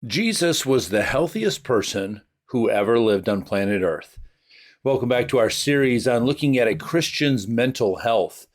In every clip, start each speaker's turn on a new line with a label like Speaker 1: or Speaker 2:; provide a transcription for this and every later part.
Speaker 1: Jesus was the healthiest person who ever lived on planet Earth. Welcome back to our series on looking at a Christian's mental health.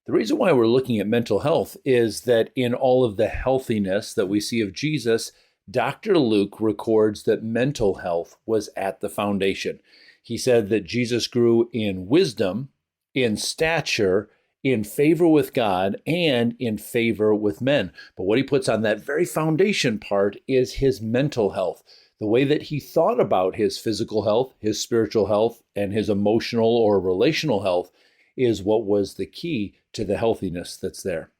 Speaker 1: The reason why we're looking at mental health is that in all of the healthiness that we see of Jesus, Dr. Luke records that mental health was at the foundation. He said that Jesus grew in wisdom, in stature, in favor with God, and in favor with men. But what he puts on that very foundation part is his mental health. The way that he thought about his physical health, his spiritual health, and his emotional or relational health is what was the key to the healthiness that's there.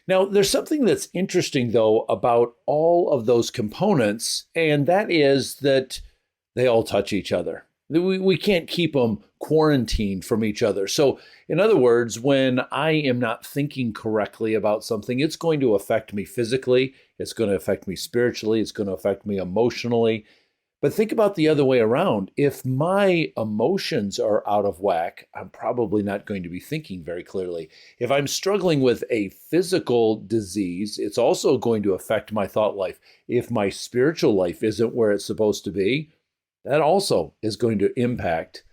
Speaker 1: Now, there's something that's interesting, though, about all of those components, and that is that they all touch each other. We can't keep them quarantined from each other. So, in other words, when I am not thinking correctly about something, it's going to affect me physically, it's going to affect me spiritually, it's going to affect me emotionally. But think about the other way around. If my emotions are out of whack, I'm probably not going to be thinking very clearly. If I'm struggling with a physical disease, it's also going to affect my thought life. If my spiritual life isn't where it's supposed to be, that also is going to impact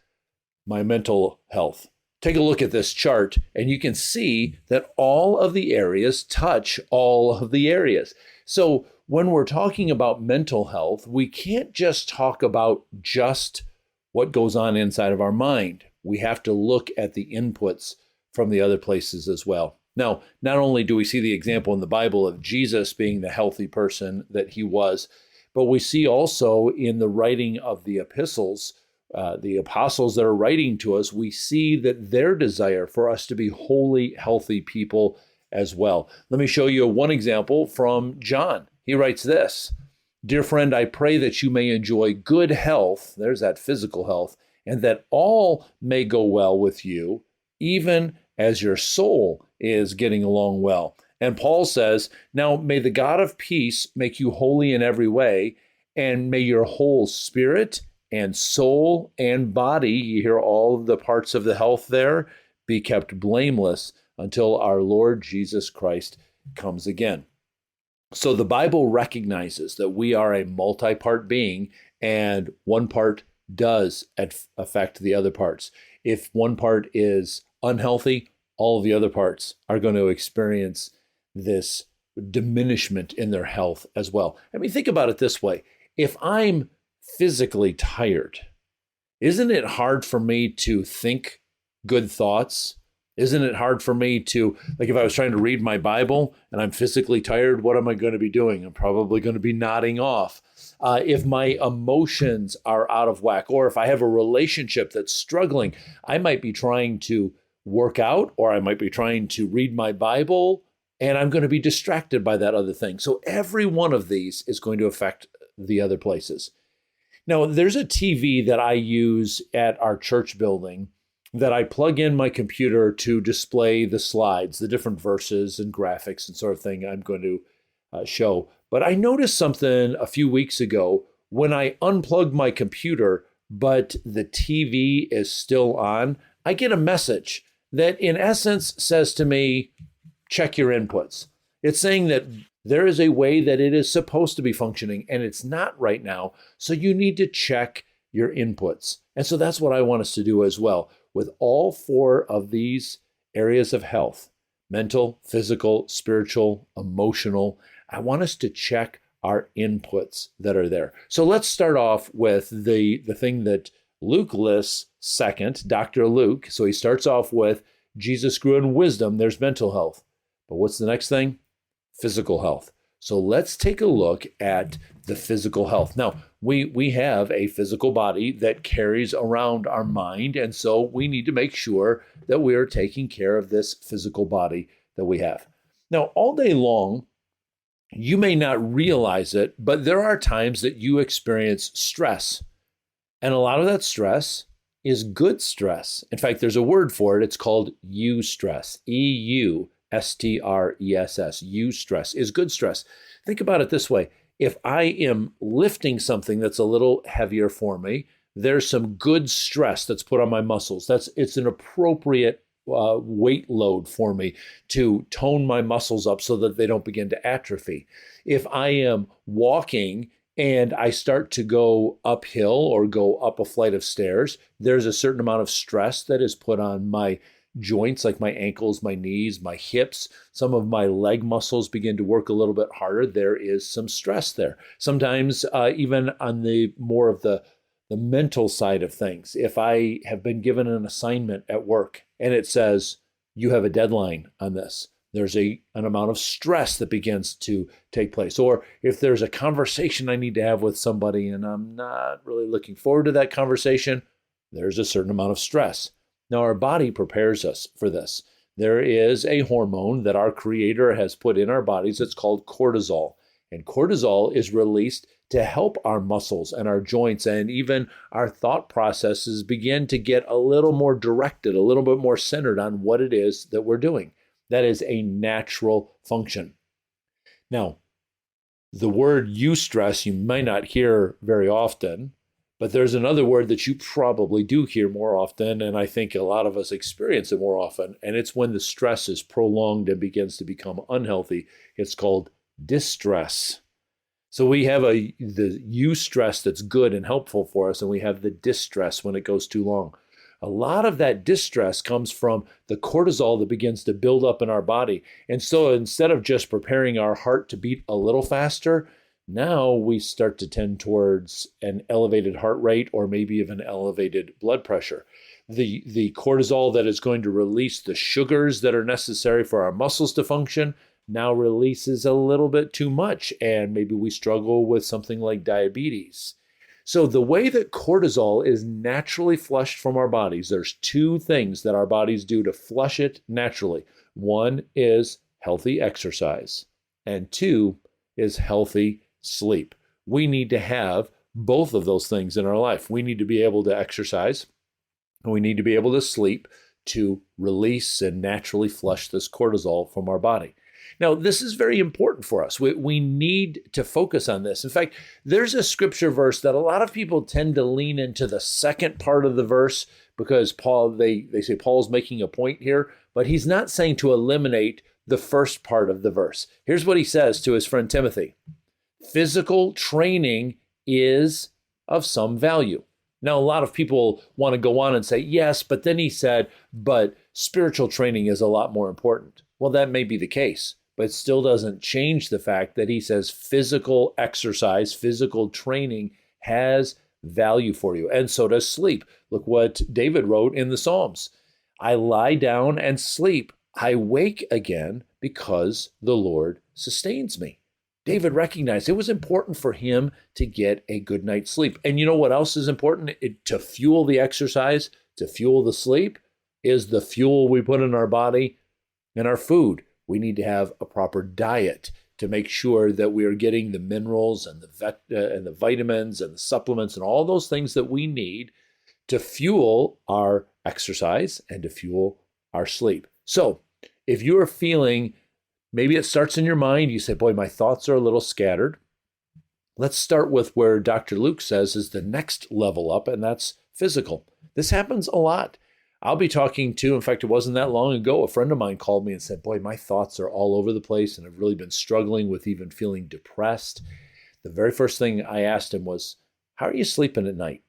Speaker 1: my mental health. Take a look at this chart, and you can see that all of the areas touch all of the areas. So when we're talking about mental health, we can't just talk about just what goes on inside of our mind. We have to look at the inputs from the other places as well. Now, not only do we see the example in the Bible of Jesus being the healthy person that he was, but we see also in the writing of the epistles, the apostles that are writing to us, we see that their desire for us to be wholly healthy people as well. Let me show you one example from John. He writes this: "Dear friend, I pray that you may enjoy good health," there's that physical health, "and that all may go well with you, even as your soul is getting along well." And Paul says, "Now may the God of peace make you holy in every way, and may your whole spirit and soul and body," you hear all of the parts of the health there, "be kept blameless until our Lord Jesus Christ comes again." So the Bible recognizes that we are a multi-part being, and one part does affect the other parts. If one part is unhealthy, all of the other parts are going to experience this diminishment in their health as well. I mean, think about it this way. If I'm physically tired, isn't it hard for me to think good thoughts? Isn't it hard for me to, like if I was trying to read my Bible and I'm physically tired, what am I going to be doing? I'm probably going to be nodding off. If my emotions are out of whack, or if I have a relationship that's struggling, I might be trying to work out, or I might be trying to read my Bible, and I'm going to be distracted by that other thing. So every one of these is going to affect the other places. Now, there's a TV that I use at our church building that I plug in my computer to display the slides, the different verses and graphics and sort of thing I'm going to show. But I noticed something a few weeks ago when I unplugged my computer, but the TV is still on. I get a message that in essence says to me, check your inputs. It's saying that there is a way that it is supposed to be functioning, and it's not right now. So you need to check your inputs. And so that's what I want us to do as well. With all four of these areas of health, mental, physical, spiritual, emotional, I want us to check our inputs that are there. So let's start off with the thing that Luke lists second, Dr. Luke. So he starts off with Jesus grew in wisdom. There's mental health. But what's the next thing? Physical health. So let's take a look at the physical health. Now, we have a physical body that carries around our mind, and so we need to make sure that we are taking care of this physical body that we have. Now, all day long, you may not realize it, but there are times that you experience stress. And a lot of that stress is good stress. In fact, there's a word for it. It's called eustress. EUSTRESS. Eustress is good stress. Think about it this way. If I am lifting something that's a little heavier for me, there's some good stress that's put on my muscles. It's an appropriate weight load for me to tone my muscles up so that they don't begin to atrophy. If I am walking and I start to go uphill or go up a flight of stairs, there's a certain amount of stress that is put on my joints, like my ankles, my knees, my hips. Some of my leg muscles begin to work a little bit harder. There is some stress there. Sometimes even on the more of the mental side of things, if I have been given an assignment at work and it says, you have a deadline on this, there's an amount of stress that begins to take place. Or if there's a conversation I need to have with somebody and I'm not really looking forward to that conversation, there's a certain amount of stress. Now, our body prepares us for this. There is a hormone that our Creator has put in our bodies. It's called cortisol. And cortisol is released to help our muscles and our joints and even our thought processes begin to get a little more directed, a little bit more centered on what it is that we're doing. That is a natural function. Now, the word eustress you might not hear very often, but there's another word that you probably do hear more often, and I think a lot of us experience it more often, and it's when the stress is prolonged and begins to become unhealthy. It's called distress. So we have the eustress that's good and helpful for us, and we have the distress when it goes too long. A lot of that distress comes from the cortisol that begins to build up in our body. And so instead of just preparing our heart to beat a little faster, now we start to tend towards an elevated heart rate or maybe even elevated blood pressure. The cortisol that is going to release the sugars that are necessary for our muscles to function now releases a little bit too much, and maybe we struggle with something like diabetes. So the way that cortisol is naturally flushed from our bodies, there's two things that our bodies do to flush it naturally. One is healthy exercise, and two is healthy sleep. We need to have both of those things in our life. We need to be able to exercise, and we need to be able to sleep to release and naturally flush this cortisol from our body. Now, this is very important for us. We need to focus on this. In fact, there's a scripture verse that a lot of people tend to lean into the second part of the verse because they say Paul's making a point here, but he's not saying to eliminate the first part of the verse. Here's what he says to his friend Timothy. Physical training is of some value. Now, a lot of people want to go on and say, yes, but then he said, but spiritual training is a lot more important. Well, that may be the case, but it still doesn't change the fact that he says physical exercise, physical training has value for you. And so does sleep. Look what David wrote in the Psalms. I lie down and sleep. I wake again because the Lord sustains me. David recognized it was important for him to get a good night's sleep. And you know what else is important? To fuel the exercise, to fuel the sleep, is the fuel we put in our body and our food. We need to have a proper diet to make sure that we are getting the minerals and the vitamins and the supplements and all those things that we need to fuel our exercise and to fuel our sleep. So if you are feeling, maybe it starts in your mind, you say, boy, my thoughts are a little scattered. Let's start with where Dr. Luke says is the next level up, and that's physical. This happens a lot. I'll be talking to, in fact, it wasn't that long ago, a friend of mine called me and said, boy, my thoughts are all over the place and I've really been struggling with even feeling depressed. The very first thing I asked him was, how are you sleeping at night?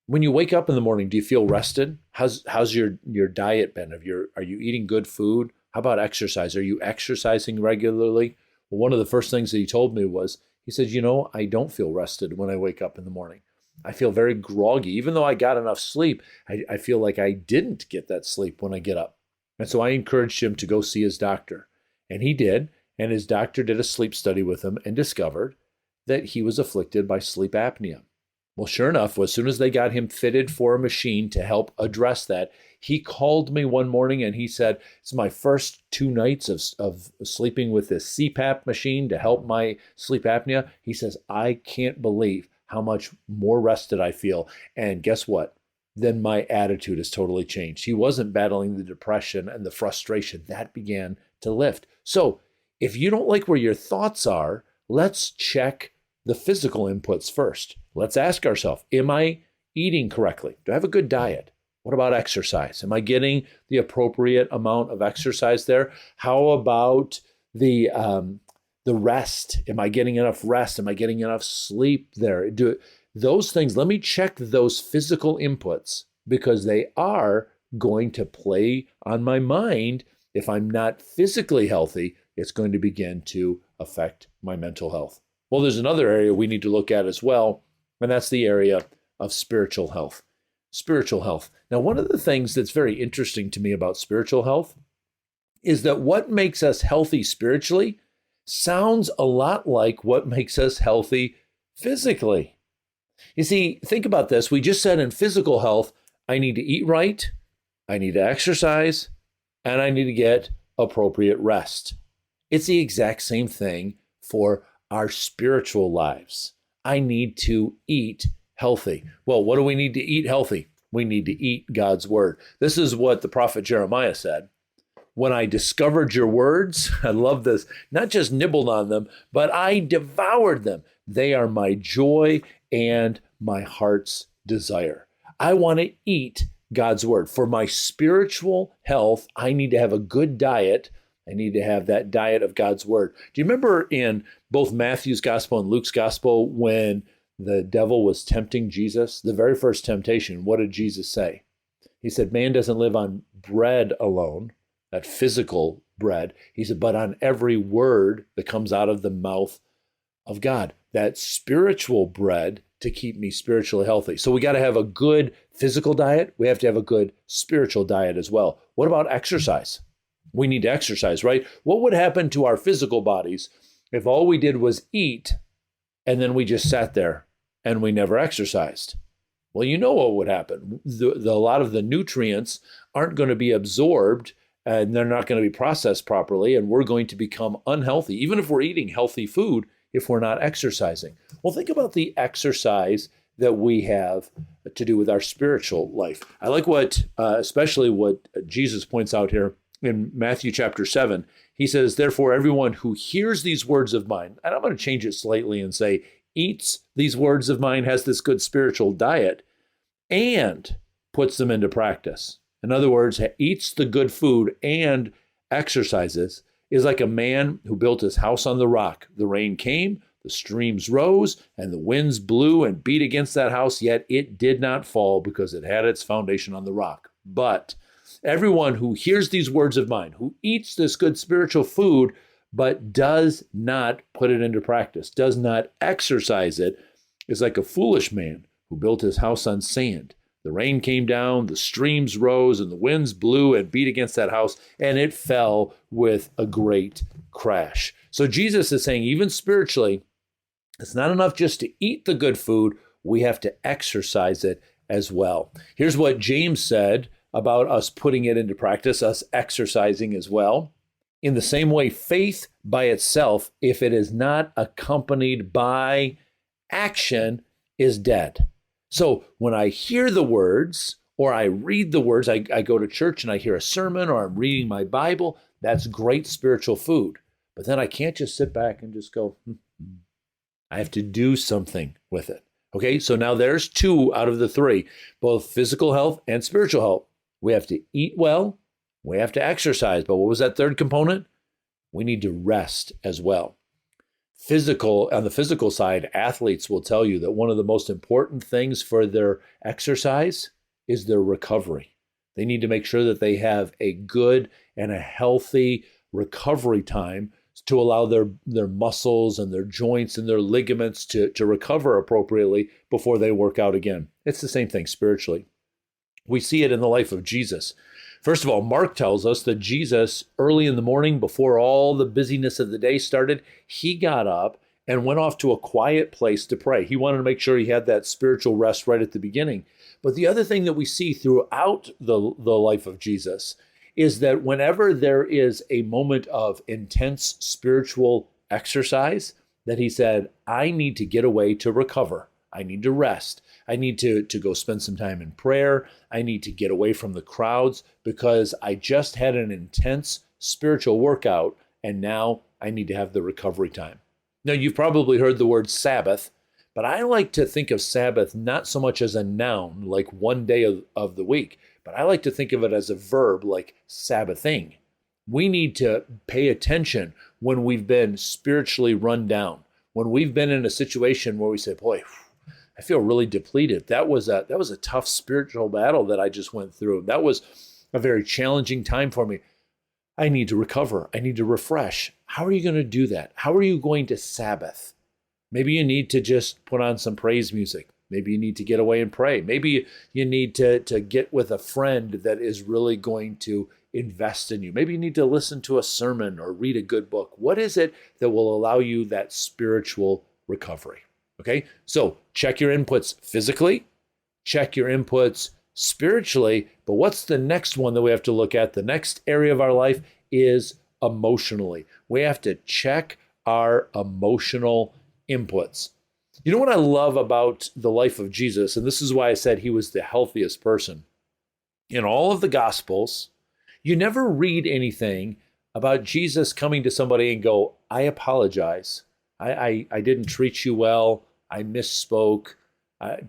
Speaker 1: When you wake up in the morning, do you feel rested? How's your diet been? Are you eating good food? How about exercise? Are you exercising regularly? Well, one of the first things that he told me was, he said, I don't feel rested when I wake up in the morning. I feel very groggy. Even though I got enough sleep, I feel like I didn't get that sleep when I get up. And so I encouraged him to go see his doctor. And he did. And his doctor did a sleep study with him and discovered that he was afflicted by sleep apnea. Well, sure enough, as soon as they got him fitted for a machine to help address that, he called me one morning and he said, it's my first 2 nights of sleeping with this CPAP machine to help my sleep apnea. He says, I can't believe how much more rested I feel. And guess what? Then my attitude has totally changed. He wasn't battling the depression and the frustration. That began to lift. So if you don't like where your thoughts are, let's check the physical inputs first. Let's ask ourselves, am I eating correctly? Do I have a good diet? What about exercise? Am I getting the appropriate amount of exercise there? How about the The rest. Am I getting enough rest? Am I getting enough sleep there? Those things, let me check those physical inputs because they are going to play on my mind. If I'm not physically healthy, it's going to begin to affect my mental health. Well, there's another area we need to look at as well, and that's the area of spiritual health. Spiritual health. Now, one of the things that's very interesting to me about spiritual health is that what makes us healthy spiritually sounds a lot like what makes us healthy physically. You see, think about this. We just said in physical health, I need to eat right, I need to exercise, and I need to get appropriate rest. It's the exact same thing for our spiritual lives. I need to eat healthy. Well, what do we need to eat healthy? We need to eat God's word. This is what the prophet Jeremiah said. When I discovered your words, I love this, not just nibbled on them, but I devoured them. They are my joy and my heart's desire. I want to eat God's word. For my spiritual health, I need to have a good diet. I need to have that diet of God's word. Do you remember in both Matthew's gospel and Luke's gospel when the devil was tempting Jesus? The very first temptation, what did Jesus say? He said, man doesn't live on bread alone, that physical bread. He said, but on every word that comes out of the mouth of God, that spiritual bread to keep me spiritually healthy. So we got to have a good physical diet. We have to have a good spiritual diet as well. What about exercise? We need to exercise, right? What would happen to our physical bodies if all we did was eat and then we just sat there and we never exercised? Well, you know what would happen. A lot of the nutrients aren't going to be absorbed and they're not going to be processed properly, and we're going to become unhealthy, even if we're eating healthy food, if we're not exercising. Well, think about the exercise that we have to do with our spiritual life. I like especially what Jesus points out here in Matthew chapter 7. He says, therefore, everyone who hears these words of mine, and I'm going to change it slightly and say, eats these words of mine, has this good spiritual diet, and puts them into practice. In other words, eats the good food and exercises, is like a man who built his house on the rock. The rain came, the streams rose, and the winds blew and beat against that house, yet it did not fall because it had its foundation on the rock. But everyone who hears these words of mine, who eats this good spiritual food, but does not put it into practice, does not exercise it, is like a foolish man who built his house on sand. The rain came down, the streams rose, and the winds blew and beat against that house, and it fell with a great crash. So Jesus is saying, even spiritually, it's not enough just to eat the good food. We have to exercise it as well. Here's what James said about us putting it into practice, us exercising as well. In the same way, faith by itself, if it is not accompanied by action, is dead. So when I hear the words or I read the words, I go to church and I hear a sermon or I'm reading my Bible, that's great spiritual food. But then I can't just sit back and just go, I have to do something with it. Okay, so now there's 2 out of the 3, both physical health and spiritual health. We have to eat well, we have to exercise. But what was that third component? We need to rest as well. On the physical side, athletes will tell you that one of the most important things for their exercise is their recovery. They need to make sure that they have a good and a healthy recovery time to allow their muscles and their joints and their ligaments to recover appropriately before they work out again. It's the same thing spiritually. We see it in the life of Jesus. First of all, Mark tells us that Jesus, early in the morning, before all the busyness of the day started, he got up and went off to a quiet place to pray. He wanted to make sure he had that spiritual rest right at the beginning. But the other thing that we see throughout the life of Jesus is that whenever there is a moment of intense spiritual exercise, that he said, I need to get away to recover. I need to rest. I need to go spend some time in prayer. I need to get away from the crowds because I just had an intense spiritual workout and now I need to have the recovery time. Now, you've probably heard the word Sabbath, but I like to think of Sabbath not so much as a noun, like one day of the week, but I like to think of it as a verb, like Sabbathing. We need to pay attention. when we've been spiritually run down, when we've been in a situation where we say, boy, I feel really depleted. That was a tough spiritual battle that I just went through. That was a very challenging time for me. I need to recover. I need to refresh. How are you going to do that? How are you going to Sabbath? Maybe you need to just put on some praise music. Maybe you need to get away and pray. Maybe you need to get with a friend that is really going to invest in you. Maybe you need to listen to a sermon or read a good book. What is it that will allow you that spiritual recovery? Okay, so check your inputs physically, check your inputs spiritually, but what's the next one that we have to look at? The next area of our life is emotionally. We have to check our emotional inputs. You know what I love about the life of Jesus, and this is why I said he was the healthiest person. In all of the Gospels, you never read anything about Jesus coming to somebody and go, I apologize. I didn't treat you well. I misspoke.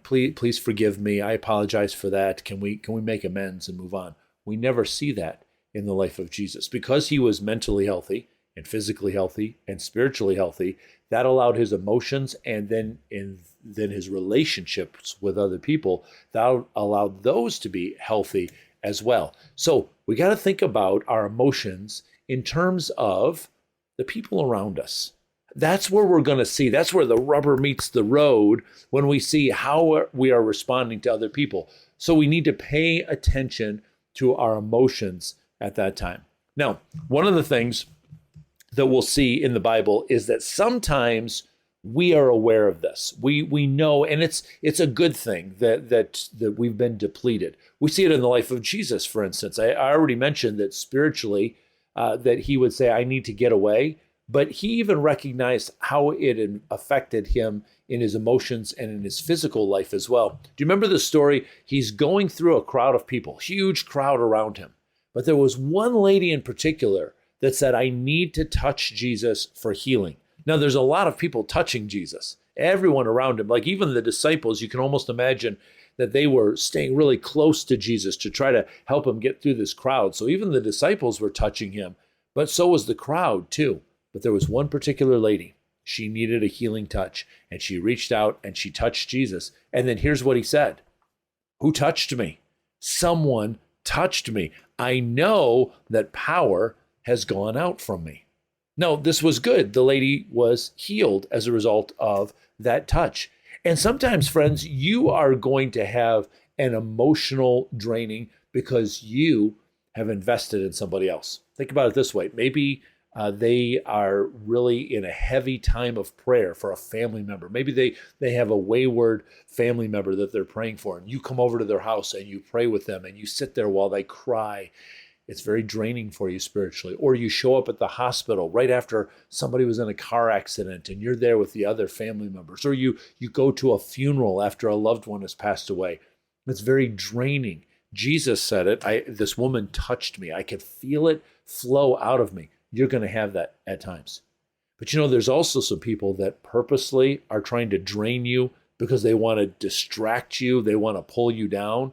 Speaker 1: Please forgive me. I apologize for that. Can we make amends and move on? We never see that in the life of Jesus. Because he was mentally healthy and physically healthy and spiritually healthy, that allowed his emotions and then his relationships with other people, that allowed those to be healthy as well. So we got to think about our emotions in terms of the people around us. That's where we're going to see, that's where the rubber meets the road when we see how we are responding to other people. So we need to pay attention to our emotions at that time. Now, one of the things that we'll see in the Bible is that sometimes we are aware of this. We know, and it's a good thing that we've been depleted. We see it in the life of Jesus, for instance. I already mentioned that spiritually, that he would say, I need to get away. But he even recognized how it affected him in his emotions and in his physical life as well. Do you remember the story? He's going through a crowd of people, huge crowd around him. But there was one lady in particular that said, I need to touch Jesus for healing. Now, there's a lot of people touching Jesus, everyone around him, like even the disciples. You can almost imagine that they were staying really close to Jesus to try to help him get through this crowd. So even the disciples were touching him, but so was the crowd too. But there was one particular lady. She needed a healing touch, and she reached out and she touched Jesus. And then here's what he said. Who touched me? Someone touched me. I know that power has gone out from me. No, this was good. The lady was healed as a result of that touch. And sometimes, friends, you are going to have an emotional draining because you have invested in somebody else. Think about it this way. Maybe they are really in a heavy time of prayer for a family member. Maybe they have a wayward family member that they're praying for, and you come over to their house and you pray with them and you sit there while they cry. It's very draining for you spiritually. Or you show up at the hospital right after somebody was in a car accident and you're there with the other family members. Or you go to a funeral after a loved one has passed away. It's very draining. Jesus said it. This woman touched me. I could feel it flow out of me. You're going to have that at times. But there's also some people that purposely are trying to drain you because they want to distract you. They want to pull you down.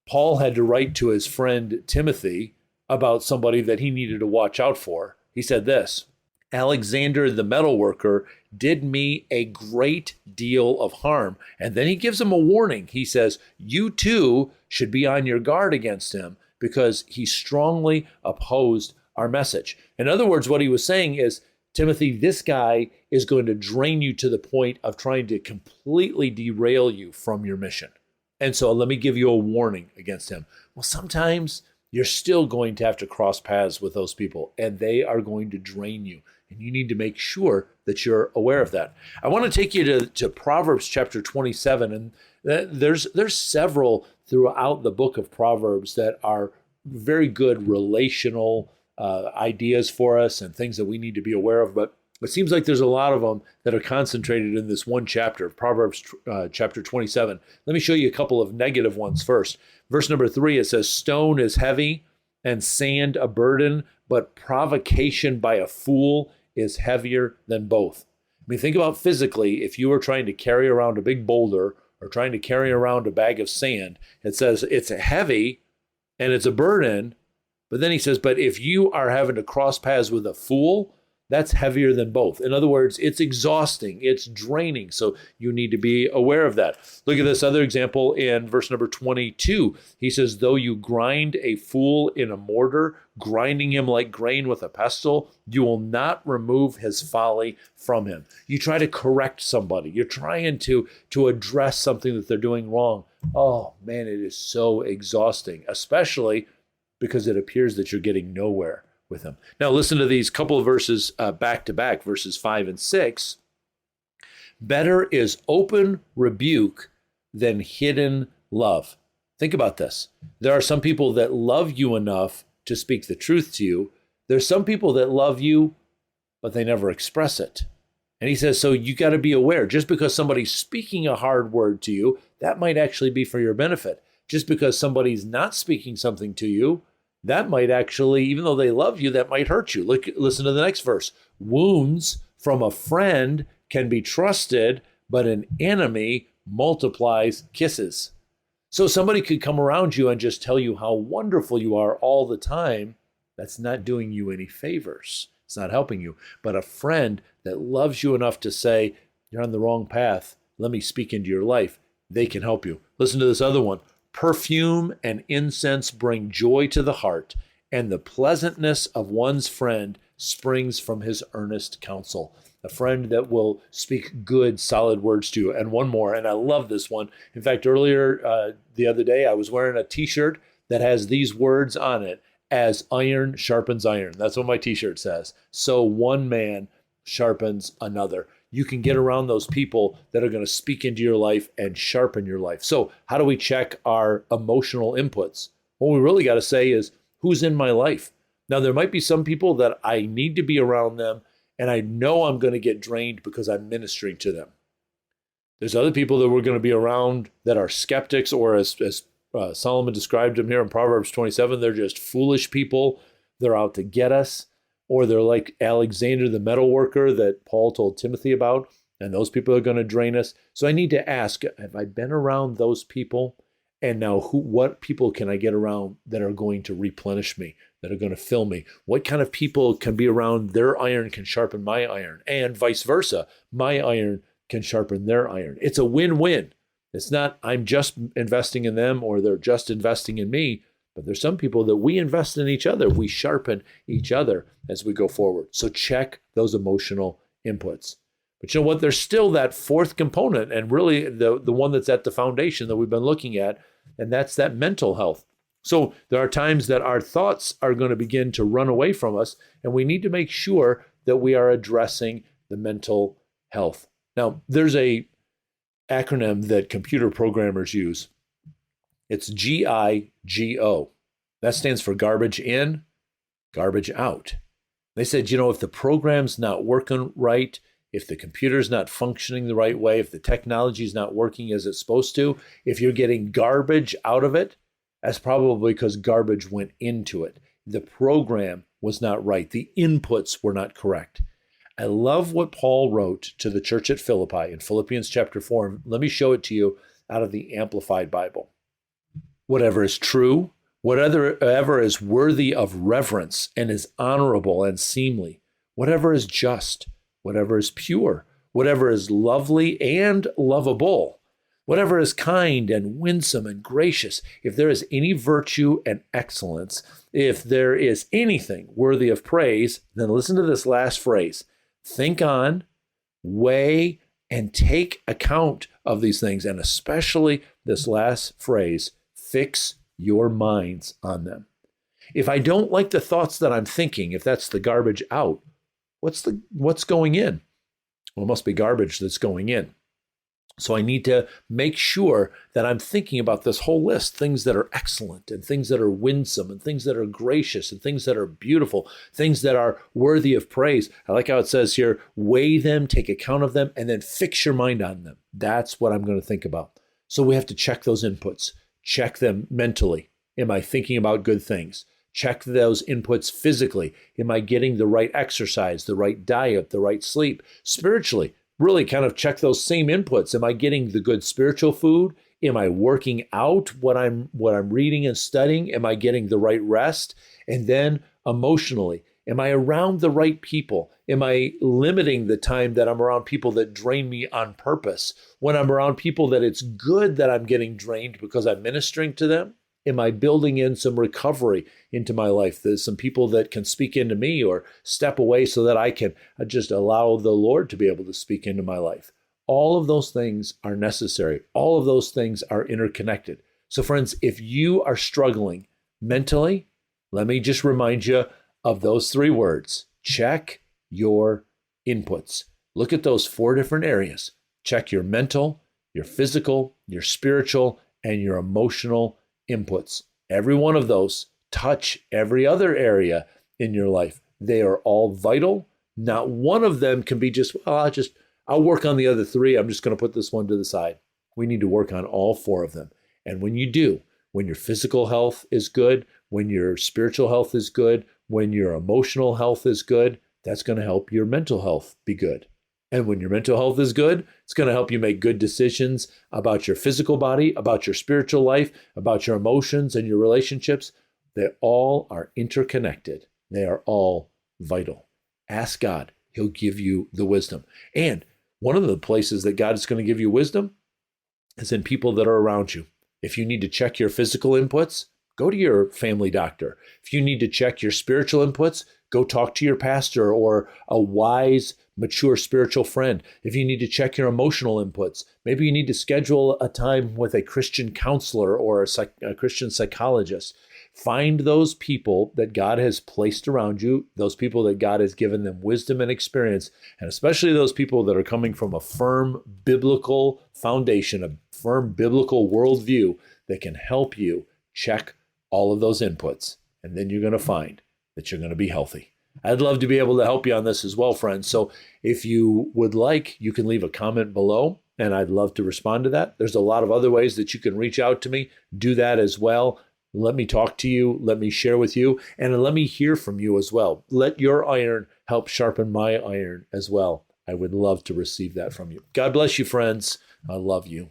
Speaker 1: Paul had to write to his friend Timothy about somebody that he needed to watch out for. He said this, Alexander the metalworker did me a great deal of harm. And then he gives him a warning. He says, you too should be on your guard against him because he strongly opposed our message. In other words, what he was saying is, Timothy, this guy is going to drain you to the point of trying to completely derail you from your mission. And so let me give you a warning against him. Well, sometimes you're still going to have to cross paths with those people, and they are going to drain you. And you need to make sure that you're aware of that. I want to take you to Proverbs chapter 27. And there's several throughout the book of Proverbs that are very good relational ideas for us and things that we need to be aware of. But it seems like there's a lot of them that are concentrated in this one chapter, Proverbs chapter 27. Let me show you a couple of negative ones first. Verse number 3, it says, stone is heavy and sand a burden, but provocation by a fool is heavier than both. I mean, think about physically, if you were trying to carry around a big boulder or trying to carry around a bag of sand, it says it's heavy and it's a burden. But then he says, but if you are having to cross paths with a fool, that's heavier than both. In other words, it's exhausting, it's draining. So you need to be aware of that. Look at this other example in verse number 22. He says, though you grind a fool in a mortar, grinding him like grain with a pestle, you will not remove his folly from him. You try to correct somebody. You're trying to address something that they're doing wrong. Oh man, it is so exhausting, especially because it appears that you're getting nowhere with him. Now listen to these couple of verses back to back, verses 5 and 6. Better is open rebuke than hidden love. Think about this. There are some people that love you enough to speak the truth to you. There's some people that love you, but they never express it. And he says, so you got to be aware. Just because somebody's speaking a hard word to you, that might actually be for your benefit. Just because somebody's not speaking something to you, that might actually, even though they love you, that might hurt you. Listen to the next verse. Wounds from a friend can be trusted, but an enemy multiplies kisses. So somebody could come around you and just tell you how wonderful you are all the time. That's not doing you any favors. It's not helping you. But a friend that loves you enough to say, you're on the wrong path, let me speak into your life, they can help you. Listen to this other one. Perfume and incense bring joy to the heart, and the pleasantness of one's friend springs from his earnest counsel. A friend that will speak good, solid words to you. And one more, and I love this one. In fact, earlier the other day, I was wearing a t-shirt that has these words on it: as iron sharpens iron. That's what my t-shirt says. So one man sharpens another. You can get around those people that are going to speak into your life and sharpen your life. So how do we check our emotional inputs? What we really got to say is, who's in my life? Now, there might be some people that I need to be around them, and I know I'm going to get drained because I'm ministering to them. There's other people that we're going to be around that are skeptics, or as Solomon described them here in Proverbs 27, they're just foolish people. They're out to get us. Or they're like Alexander the metal worker that Paul told Timothy about, and those people are going to drain us. So I need to ask, have I been around those people? And now what people can I get around that are going to replenish me, that are going to fill me? What kind of people can be around? Their iron can sharpen my iron, and vice versa. My iron can sharpen their iron. It's a win-win. It's not I'm just investing in them or they're just investing in me. But there's some people that we invest in each other. We sharpen each other as we go forward. So check those emotional inputs. But you know what? There's still that fourth component, and really the one that's at the foundation that we've been looking at, and that's that mental health. So there are times that our thoughts are going to begin to run away from us, and we need to make sure that we are addressing the mental health. Now, there's a acronym that computer programmers use. It's GIGO. That stands for garbage in, garbage out. They said, if the program's not working right, if the computer's not functioning the right way, if the technology's not working as it's supposed to, if you're getting garbage out of it, that's probably because garbage went into it. The program was not right. The inputs were not correct. I love what Paul wrote to the church at Philippi in Philippians chapter 4. Let me show it to you out of the Amplified Bible. Whatever is true, whatever is worthy of reverence and is honorable and seemly, whatever is just, whatever is pure, whatever is lovely and lovable, whatever is kind and winsome and gracious, if there is any virtue and excellence, if there is anything worthy of praise, then listen to this last phrase: think on, weigh, and take account of these things, and especially this last phrase, fix your minds on them. If I don't like the thoughts that I'm thinking, if that's the garbage out, what's going in? Well, it must be garbage that's going in. So I need to make sure that I'm thinking about this whole list, things that are excellent and things that are winsome and things that are gracious and things that are beautiful, things that are worthy of praise. I like how it says here, weigh them, take account of them, and then fix your mind on them. That's what I'm going to think about. So we have to check those inputs. Check them mentally. Am I thinking about good things? Check those inputs physically. Am I getting the right exercise, the right diet, the right sleep? Spiritually, really kind of check those same inputs. Am I getting the good spiritual food? Am I working out what I'm reading and studying? Am I getting the right rest? And then emotionally, Am I around the right people? Am I limiting the time that I'm around people that drain me on purpose? When I'm around people that it's good that I'm getting drained because I'm ministering to them? Am I building in some recovery into my life? There's some people that can speak into me or step away so that I can just allow the Lord to be able to speak into my life. All of those things are necessary. All of those things are interconnected. So friends, if you are struggling mentally, let me just remind you of those 3 words. Check your inputs. Look at those 4 different areas. Check your mental, your physical, your spiritual, and your emotional inputs. Every one of those touch every other area in your life. They are all vital. Not one of them can be just, well, I'll work on the other 3. I'm just going to put this one to the side. We need to work on all 4 of them. And when you do, when your physical health is good, when your spiritual health is good, when your emotional health is good, that's going to help your mental health be good. And when your mental health is good, it's going to help you make good decisions about your physical body, about your spiritual life, about your emotions and your relationships. They all are interconnected. They are all vital. Ask God. He'll give you the wisdom. And one of the places that God is going to give you wisdom is in people that are around you. If you need to check your physical inputs, go to your family doctor. If you need to check your spiritual inputs, go talk to your pastor or a wise, mature spiritual friend. If you need to check your emotional inputs, maybe you need to schedule a time with a Christian counselor or a Christian psychologist. Find those people that God has placed around you, those people that God has given them wisdom and experience, and especially those people that are coming from a firm biblical foundation, a firm biblical worldview that can help you check all of those inputs. And then you're going to find that you're going to be healthy. I'd love to be able to help you on this as well, friends. So if you would like, you can leave a comment below, and I'd love to respond to that. There's a lot of other ways that you can reach out to me. Do that as well. Let me talk to you. Let me share with you, and let me hear from you as well. Let your iron help sharpen my iron as well. I would love to receive that from you. God bless you, friends. I love you.